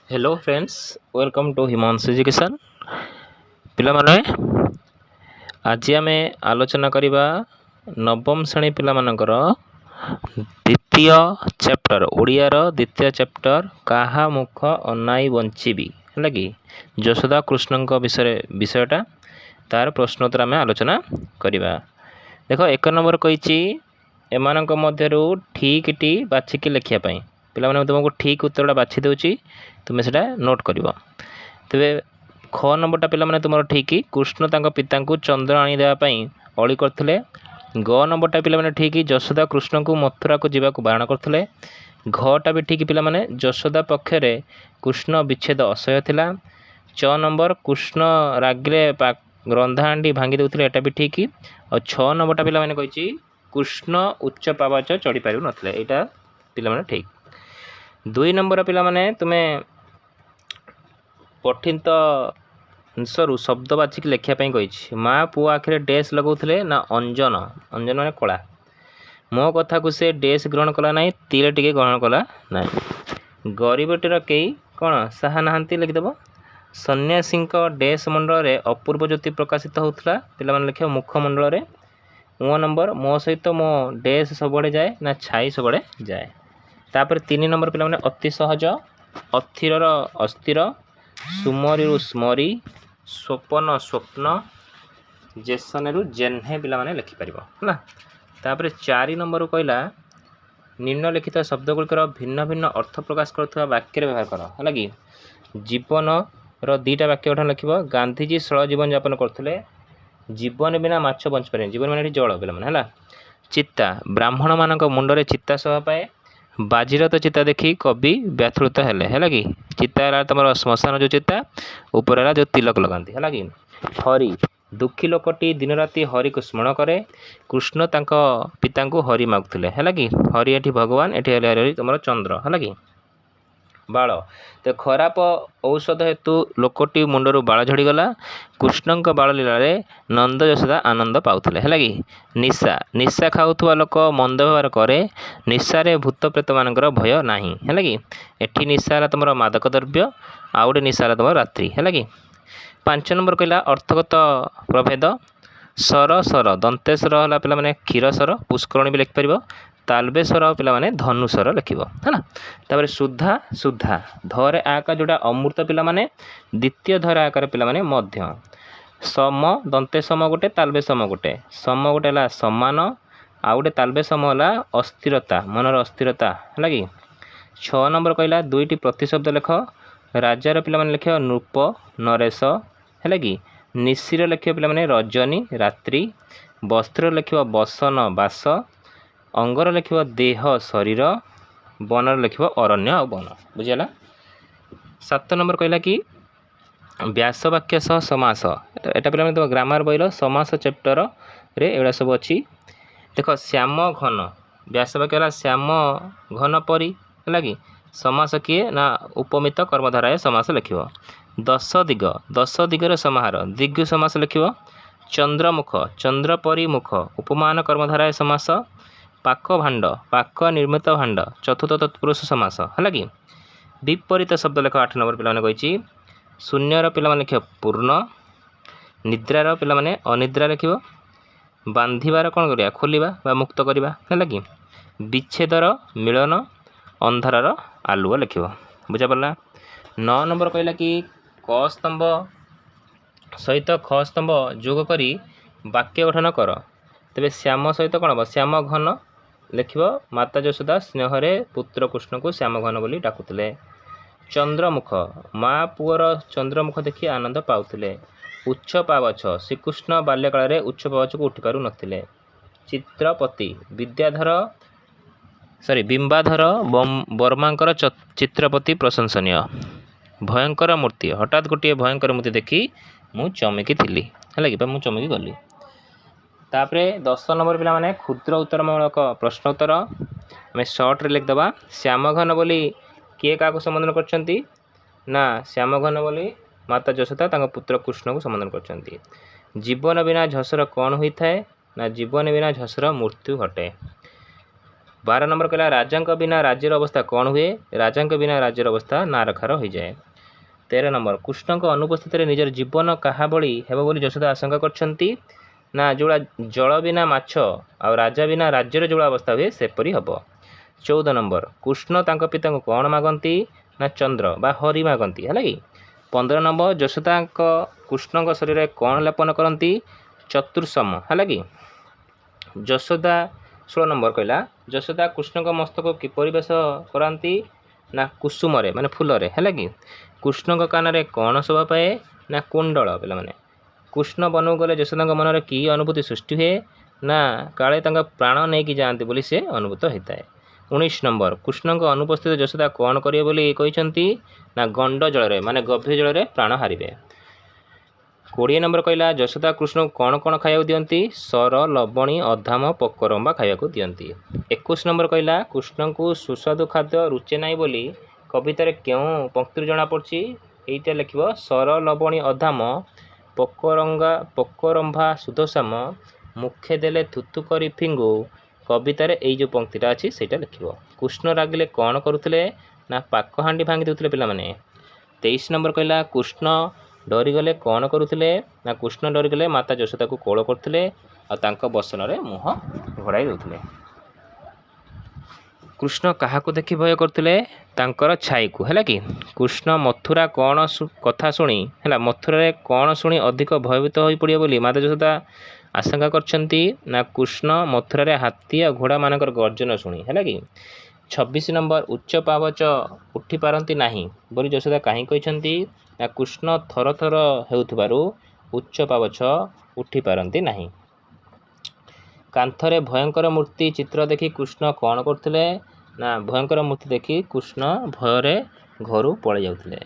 Hello friends, welcome to Himanshu education. पिलामाने आज आम आलोचना करवा नवम श्रेणी पिलामानकर द्वितीय चैप्टर ओडियार द्वितीय चैप्टर काहा मुख अनाई बंचीबी है कि यशोदा कृष्ण विषयटा तार प्रश्नोत्तर आम आलोचना करवा। देख एक नंबर कही एमानक मध्यरु ठीक टी बाछिकी लिखापी पिलाने तुमको ठीक उत्तरटा बाछि दूची तुम्हें से नोट कर तेरे ख नंबरटा पिलाने तुम ठीक कृष्ण तांको पिता को चंद्र आनीदेवाई अली करते। ग नंबरटा पिलाने ठीक यशोदा कृष्ण को मथुरा को जावाक बारण करते। घटा भी ठीक पिलाने यशोदा पक्षरे कृष्ण विच्छेद असह्य थिला। च नंबर कृष्ण रागिले रंधाहांडी भांगी देउथिले एटा भी ठीक। और 6 नंबरटा पिलाने कही कृष्ण उच्च पावाच चढ़ी पार नथिले एटा पिलाने ठीक। 2 नंबर पिलाने तुम्हें पठित अंशरू शब्द बाछिक लिखापी कही माँ पुओ आखिरे डैश लगौले ना अंजन अंजन माने कला मो कथा को से डैश ग्रहण कला ना तीर टिके ग्रहण कला ना। गरीबटीर कई कौन साहा नहांती लिखिदेव सन्यासी डैश मंडल में अपूर्व ज्योति प्रकाशित होता पिला लिख मुखमंडल में। 9 नंबर मो सहित मो डैश सबड़े जाए ना छाई सबड़े जाए। तापर 3 नंबर पिला अति सहज अस्थिर अस्थिर सुमरी स्मरी स्वपन स्वप्न जेसन जेन्हे पिलाने लिखिपर है। तापर 4 नंबर कहला निम्नलिखित शब्दगुड़िकर भिन्न भिन्न अर्थ प्रकाश करुवा वाक्य व्यवहार कर है कि जीवन रीटा वाक्य गठन लिख गांधीजी सरल जीवन यापन करते जीवन बिना माछ बंची पारे जीवन मान जल पिला है। चित्ता ब्राह्मण मान मुंडे चित्ता सह पाए बाजीरथ चिता देखी कवि व्याथुत है कि चिता है तुम श्मशान जो चिता ऊपर है जो तिलक लगाती है कि। हरि दुखी लोकटी दिन राति हरि को स्मरण करे कृष्ण तांको पिता को हरि मागुले है कि हरि एठी भगवान एठी हरि तुम चंद्र है कि। बाल तो खराब औषध हेतु लोकटी मुंडरू बाल झड़गला कृष्ण बाल लीला नंद यशोदा आनंद पाउले है कि। निशा निशा खाऊा लोक मंद व्यवहार करे निशारे भूत प्रेत मानकर भय नाही है कि। एठी निशा तुम मादक द्रव्य आउ गए निशा तुम रात्रि है कि। 5 नंबर कहला अर्थगत प्रभेद सर सर दंतेश्वर है पे क्षीर सर पुष्करणी भी लिखिपर तालबेश्वर पिलाने धनुसर लिख है ना। तापर सुधा सुधा धरे आकार जोड़ा अमृत पिलाने द्वितीय धरे आकार पिलाने मध्य सम दंते सम गोटे तालबे सम गोटे सम गोटे है समान आउ गोटे तालबे सम है अस्थिरता मनर अस्थिरता है कि। 6 नंबर कहला 2टी प्रतिशब्द लेख राजार पिलाने लिख नृप नरेश है कि। निशिर लिख पिलाने रजनी रात्रि वस्त्र लिख बसन बास अंगर लिख देह शरीर बनर लिख अरण्य आ वन बुझीगला। 7 नंबर कहला कि व्यासवाक्य सह समास एटा पे तुम ग्रामर बहिर समास चैप्टर रे एगुड़ा सब अच्छी। देख श्याम घन व्यासवाक्य है श्याम घन परी है कि समास किए ना उपमित कर्मधाराए समास लिख। 10 दिगर समाहार दिग्गु समास लिख। चंद्रमुख चंद्रपरी मुख उपमान कर्मधाराए समास। पाक भांड पाक निर्मित भांड चतुर्थ तत्पुरुष समास है कि। विपरीत शब्द लेख 8 नंबर पिलाने कही शून्यर पिला लिख पूर्ण निद्रार पिलाने अनिद्रा लिख बांधिबार कौन करिया खोलिबा मुक्त करिबा है कि। विच्छेदर मिलन अंधारार आलुओ लिख बुझा पड़ा। 9 नंबर कहला कि क स्तंभ सहित ख स्तंभ जोग करी वाक्य गठन कर तेरे श्याम सहित कौन हम श्याम घन लिख माता यशोदा स्नेहरे पुत्र कृष्ण को श्याम घन बोली डाकुले। चंद्रमुख माँ पुअर चंद्रमुख देखी आनंद पाउले। उच्च पावछ श्रीकृष्ण बाल्यकाल उच्च पावछ को उठी पारु नथिले। चित्रपति विद्याधर बिंबाधर वर्मांकर चित्रपति प्रशंसनीय। भयंकर मूर्ति हठात गोटे भयंकर मूर्ति देखी मु चमकी थी है कि मु चमकी गली। तापरे 10 नंबर पिला माने क्षुद्र उत्तरमूलक प्रश्नोत्तर आम सर्ट रे लिखिदेवा। श्यामघन बोली किए क्या संबोधन करछंती ना श्यामघन बोली माता यशोदा तांको पुत्र कृष्ण को संबोधन करछंती। जीवन बिना झसर कौन होता है ना जीवन बिना झसर मृत्यु घटे। 12 नंबर कहला राजा बिना राज्यर अवस्था कौन हुए राजा बिना राज्यर अवस्था ना रखार हो जाए। 13 नंबर कृष्ण अनुपस्थित निजर जीवन क्या बड़ी हेब बोली यशोदा आशंका करछंती ना जोड़ा जल बिना माछ आ राजा बिना राज्यर जो अवस्था हुए सेपरी हम। 14 नंबर कृष्ण तांको पिता को कौन मागंती ना चंद्र बा हरि मागंती है कि। 15 नंबर यशोदा कृष्ण शरीर कौन लेपन करती चतुर्सम है कि। यशोदा 16 नंबर कहला यशोदा कृष्ण मस्तक किपरि बेश कराती ना कुसुम माने फूल है कि। कृष्ण कान में कौन शोभा पाए ना कुंडल पे मैंने। कृष्ण बनू गले यशोदा मन में कि अनुभूति सृष्टि हुए ना काले प्राण नहीं कि जाती बोली से अनुभूत होता है। 19 नंबर कृष्ण अनुपस्थित यशोदा कौन करेंगे बोली कहते ना गंड जल माने गभीर जल में प्राण हारे। 20 नंबर कहला यशोदा कृष्ण को कौन कौन खाया दियंती सर लवणी अधाम पकरम्बा खाया दियंती। 21 नंबर कहला कृष्ण को सुस्वादु खाद्य रुचे ना बोली कवितार क्यों पंक्ति जना पड़ी यहीटा लिख सर लवणी अधाम पकरम्भा सुधश्याम मुखे देले थुतु करी फिंगु कवितार यही जो पंक्तिटा अच्छी से लिख। कृष्ण रागिले कौन करुले ना पाक हाँडी भांगी देते पे। 23 नंबर कहला कृष्ण डरीगले कौन करुले ना कृष्ण डरीगले माता यशोदा को कोल करते बसन में मुह घोड़ाई देते। कृष्ण क्या देखि भय करते छाई को है कि। कृष्ण मथुरा कौन कथा शुणी है मथुरा कौन शुणी अधिक भयभीत हो पड़े बोली माता यशोदा आशंका करछंती ना कृष्ण मथुरा हाथी आ घोड़ा मानकर गर्जन शुणी है कि। 26 नंबर उच्च पावच उठी पारती नाही बोली यशोदा कहीं कहते ना कृष्ण थर थर हेउथबारु उच्च पावच उठी पारती नाही। कांथरे भयंकर मूर्ति चित्र देखि कृष्ण कौन करते ना भयंकर मूर्ति देखि कृष्ण भୟରେ घर पलि जाउथिले।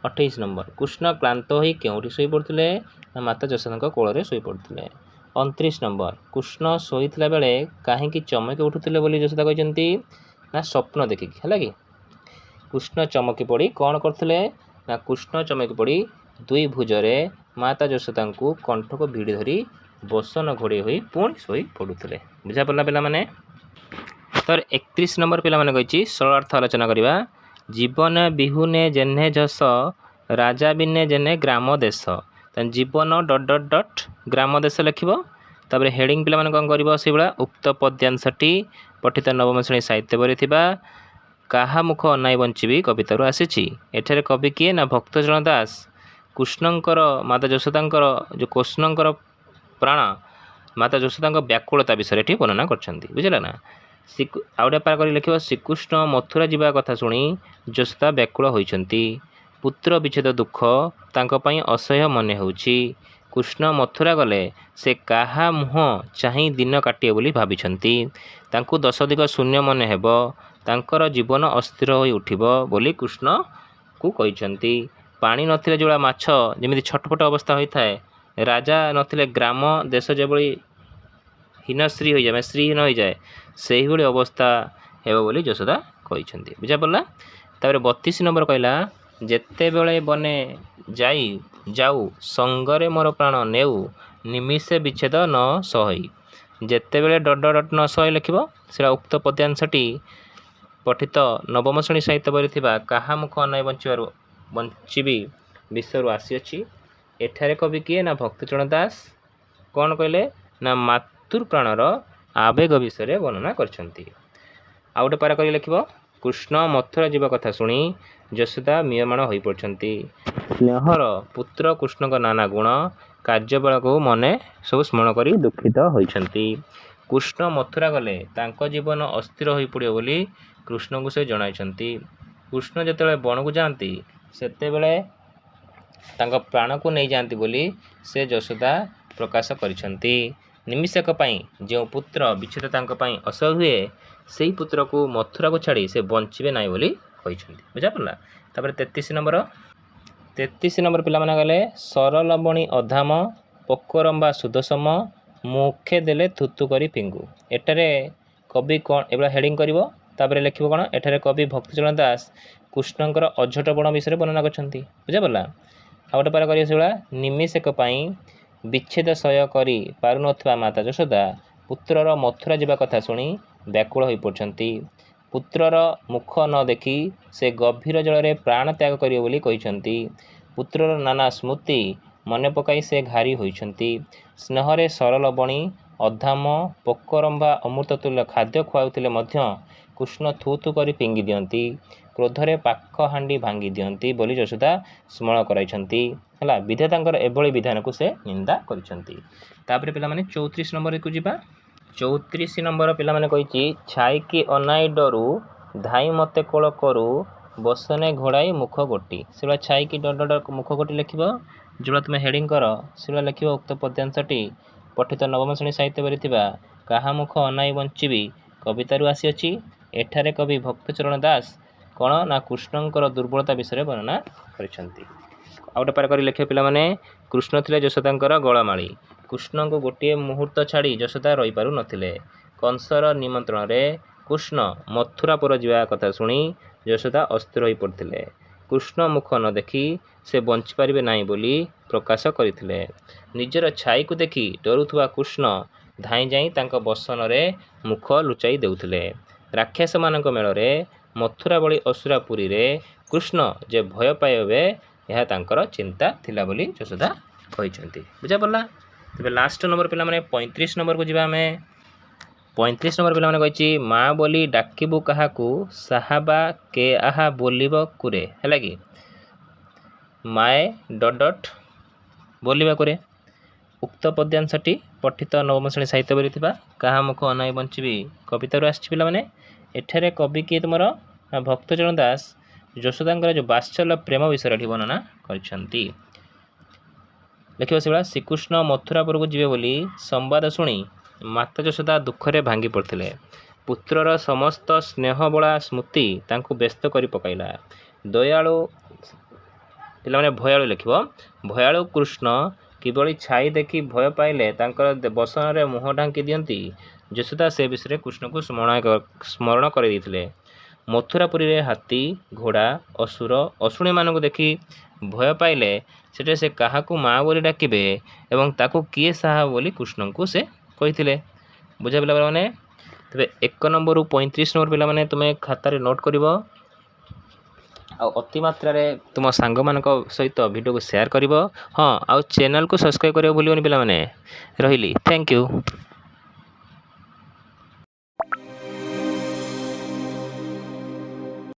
28 नंबर कृष्ण क्लांत होई केउठी सोई पड़ुथिले ना माता यशोदा कोଳରେ सोई पड़ुथिले। 29 नंबर कृष्ण शोइथिला बेले काहेकि चमकी उठुथिले बोली यशोदा कहते ना स्वप्न देखिक है कि। कृष्ण चमकी पड़ी कौन करते ना कृष्ण चमकी पड़ी दुई भुजरे माता यशोदा को कंठ को भिड़ी धरी बसन घोड़े हुई पुणी शोई पड़ुले। बुझा पड़ा पे मैंने। तर 31 नंबर पे कही सरलार्थ आलोचना करवा जीवन बिहुने जेने झस राजा बिने जेने ग्राम देश जीवन डट डट डट ग्राम देश लिख। तापर हेडिंग पे कौन कर से उक्त पद्यांशटी पठित नवम श्रेणी साहित्य बरी क्या मुख अनाई बंची कवितार आसी। एठारे कवि किए ना भक्तचरण दास कृष्णंकर माता यशोदांकर जो कृष्णंकर प्राण माता यशोदा व्याकुलता विषय ये वर्णना कर बुझे ना। आउटे पार कर लिख श्रीकृष्ण मथुरा जावा कथा शुणी यशोदा व्याकुल होती पुत्र विच्छेद दुख तांको असह्य मने होउछि। कृष्ण मथुरा गले से काहा मुह चाही दिन काटिए बोली भाविछंती तांको 10 दिग शून्य मने हेब तांकर जीवन अस्थिर होई उठिब बोली कृष्ण को कहिछंती। पानी नथिले जोड़ा माछ जेमिति छटपट अवस्था होता है राजा नथिले ग्राम देश जेभଳି हीनश्री हो जाए श्रीहीन हो जाए से ही अवस्था हेब बोली यशोदा कहिछंती। बुझा पड़ला। तापर 32 नंबर कहला जेते बेले बने जाई जाऊ संगरे मोर प्राण नेऊ निमिषे विच्छेद न सही जेते बेले डट डट न सही लिख से उक्त पद्यांशटी पठित नवम श्रेणी साहित्य बरी क्या मुख अनाई बंची विषय आसी। एठारे कवि किए ना भक्तचरण दास कौन कहले ना मातृ प्राणर आवेग विषय वर्णना करछंती। आउ गोटे पारा कर लिख कृष्ण मथुरा जावा कथा शुणी यशोदा मियमाण हो पड़ती स्नेहर पुत्र कृष्ण नाना गुण कार्यबल को मने सब स्मरण कर दुखित होती। कृष्ण मथुरा गले तांको जीवन अस्थिर हो पड़े बोली कृष्ण को से जणाइछंती। कृष्ण जिते बन को जाती सेते बेले तांको प्राण को नहीं जाती बोली से यशोदा प्रकाश करिछंती। निमिषक जो पुत्र विच्छेद तांको पई असह्य हुए से पुत्र को मथुरा को छाड़ी से बंचे ना बोली कहिछंती। बुझा पड़ा। तापर 33 नंबर पिला माने गले सरलबणी अधाम पकरम्बा सुदसम मुखे देले थुतु करी फिंगु। एटारे कवि कौन एबा हेडिंग करिवो तापर लिखिबो कोन एटारे कवि भक्तचरण दास कृष्णंकर अझट बण विषय वर्णना करछंती। बुझा पड़ा। आ गोटे पारा करियो सेबा निमिषक विच्छेद सय करी पारु नथवा माता यशोदा पुत्रर मथुरा जावा कथा शुणी ବ୍ୟାକୁଳ ହୋଇପଡ଼ିଛନ୍ତି। ପୁତ୍ରର ମୁଖ ନ ଦେଖି ସେ ଗଭୀର ଜଳରେ ପ୍ରାଣ ତ୍ୟାଗ କରିବେ ବୋଲି କହିଛନ୍ତି। ପୁତ୍ରର ନାନା ସ୍ମୃତି ମନେ ପକାଇ ସେ ଘାରି ହୋଇଛନ୍ତି। ସ୍ନେହରେ ସରଳ ବଣି ଅଧାମ ପୋକରମ୍ଭା ଅମୃତତୁଲ୍ୟ ଖାଦ୍ୟ ଖୁଆଉଥିଲେ ମଧ୍ୟ କୃଷ୍ଣ ଥୁ ଥୁ କରି ଫିଙ୍ଗି ଦିଅନ୍ତି। କ୍ରୋଧରେ ପାଖ ହାଣ୍ଡି ଭାଙ୍ଗି ଦିଅନ୍ତି ବୋଲି ଯଶୋଦା ସ୍ମରଣ କରାଇଛନ୍ତି। ହେଲା, ବିଧାତାଙ୍କର ଏଭଳି ବିଧାନକୁ ସେ ନିନ୍ଦା କରିଛନ୍ତି। ତାପରେ ପିଲାମାନେ 34 ନମ୍ବରକୁ ଯିବା। 34 ନମ୍ବର ପିଲାମାନେ କହିଛି ଛାଇକି ଅନାଇ ଡରୁ ଧାଇ ମତେ କୋଳ କରୁ ବସନେ ଘୋଡ଼ାଇ ମୁଖ ଗୋଟି। ସେଭଳିଆ ଛାଇକି ଡର ମୁଖ ଗୋଟି ଲେଖିବ। ଯେଉଁଟା ତୁମେ ହେଡ଼ିଂ କର ସେଭଳିଆ ଲେଖିବ। ଉକ୍ତ ପଦ୍ୟାଂଶଟି ପଠିତ ନବମ ଶ୍ରେଣୀ ସାହିତ୍ୟ ବହିରେ ଥିବା କାହା ମୁଖ ଅନାଇ ବଞ୍ଚିବି କବିତାରୁ ଆସିଅଛି। ଏଠାରେ କବି ଭକ୍ତଚରଣ ଦାସ କ'ଣ ନା କୃଷ୍ଣଙ୍କର ଦୁର୍ବଳତା ବିଷୟରେ ବର୍ଣ୍ଣନା କରିଛନ୍ତି। ଆଉ ଗୋଟେ ପାର କରି ଲେଖିବ ପିଲାମାନେ। କୃଷ୍ଣ ଥିଲେ ଯଶୋଦାଙ୍କର ଗଳମାଳି। କୃଷ୍ଣଙ୍କୁ ଗୋଟିଏ ମୁହୂର୍ତ୍ତ ଛାଡ଼ି ଯଶୋଦା ରହିପାରୁନଥିଲେ। କଂସର ନିମନ୍ତ୍ରଣରେ କୃଷ୍ଣ ମଥୁରାପୁର ଯିବା କଥା ଶୁଣି ଯଶୋଦା ଅସ୍ଥିର ହୋଇପଡ଼ିଥିଲେ। କୃଷ୍ଣ ମୁଖ ନ ଦେଖି ସେ ବଞ୍ଚିପାରିବେ ନାହିଁ ବୋଲି ପ୍ରକାଶ କରିଥିଲେ। ନିଜର ଛାଇକୁ ଦେଖି ଡରୁଥିବା କୃଷ୍ଣ ଧାଇଁ ଯାଇ ତାଙ୍କ ବସନରେ ମୁଖ ଲୁଚାଇ ଦେଉଥିଲେ। ରାକ୍ଷସମାନଙ୍କ ମେଳରେ ମଥୁରା ଭଳି ଅସୁରାପୁରୀରେ କୃଷ୍ଣ ଯେ ଭୟ ପାଇବେ ଏହା ତାଙ୍କର ଚିନ୍ତା ଥିଲା ବୋଲି ଯଶୋଦା କହିଛନ୍ତି। ବୁଝାପଡ଼ିଲା। ତେବେ ଲାଷ୍ଟ ନମ୍ବର ପିଲାମାନେ 35 ନମ୍ବରକୁ ଯିବା ଆମେ। 35 ନମ୍ବର ପିଲାମାନେ କହିଛି ମା ବୋଲି ଡାକିବୁ କାହାକୁ ସାହାବା କେ ଆହା ବୋଲିବ କୁରେ। ହେଲା କି ମାଏ ଡଟ୍ ବୋଲିବା କୁରେ। ଉକ୍ତ ପଦ୍ୟାଂଶଟି ପଠିତ ନବମ ଶ୍ରେଣୀ ସାହିତ୍ୟ ବହିରେ ଥିବା କାହା ମୁଖ ଅନାଇ ବଞ୍ଚିବି କବିତାରୁ ଆସିଛି ପିଲାମାନେ। ଏଠାରେ କବି କିଏ ତୁମର ଭକ୍ତଚରଣ ଦାସ ଯଶୋଦାଙ୍କର ଯେଉଁ ବାତ୍ସଲ୍ୟ ପ୍ରେମ ବିଷୟରେ ଏଠି ବର୍ଣ୍ଣନା କରିଛନ୍ତି। ଲେଖିବ ସେଭଳିଆ। ଶ୍ରୀକୃଷ୍ଣ ମଥୁରାପୁରକୁ ଯିବେ ବୋଲି ସମ୍ବାଦ ଶୁଣି ମାତା ଯଶୋଦା ଦୁଃଖରେ ଭାଙ୍ଗି ପଡ଼ିଥିଲେ। ପୁତ୍ରର ସମସ୍ତ ସ୍ନେହବଳା ସ୍ମୃତି ତାଙ୍କୁ ବ୍ୟସ୍ତ କରି ପକାଇଲା। ଦୟାଳୁ ପିଲାମାନେ ଭୟାଳୁ ଲେଖିବ। ଭୟାଳୁ କୃଷ୍ଣ କିଭଳି ଛାଇ ଦେଖି ଭୟ ପାଇଲେ ତାଙ୍କର ବସନରେ ମୁହଁ ଢାଙ୍କି ଦିଅନ୍ତି ଯଶୋଦା ସେ ବିଷୟରେ କୃଷ୍ଣଙ୍କୁ ସ୍ମରଣ କରାଇଦେଇଥିଲେ। ମଥୁରାପୁରୀରେ ହାତୀ ଘୋଡ଼ା ଅସୁର ଅଶୁଣୀମାନଙ୍କୁ ଦେଖି ଭୟ ପାଇଲେ ସେଠାରେ ସେ କାହାକୁ ମା ବୋଲି ଡାକିବେ ଏବଂ ତାକୁ କିଏ ସାହା ବୋଲି କୃଷ୍ଣଙ୍କୁ ସେ କହିଥିଲେ। ବୁଝା ପିଲାମାନେ। ତେବେ 1 ନମ୍ବରରୁ 35 ନମ୍ବର ପିଲାମାନେ ତୁମେ ଖାତାରେ ନୋଟ୍ କରିବ। ଆଉ ଅତି ମାତ୍ରାରେ ତୁମ ସାଙ୍ଗମାନଙ୍କ ସହିତ ଭିଡ଼ିଓକୁ ସେୟାର କରିବ। ହଁ, ଆଉ ଚ୍ୟାନେଲକୁ ସବସ୍କ୍ରାଇବ୍ କରିବାକୁ ଭୁଲିବନି ପିଲାମାନେ। ରହିଲି, ଥ୍ୟାଙ୍କ ୟୁ।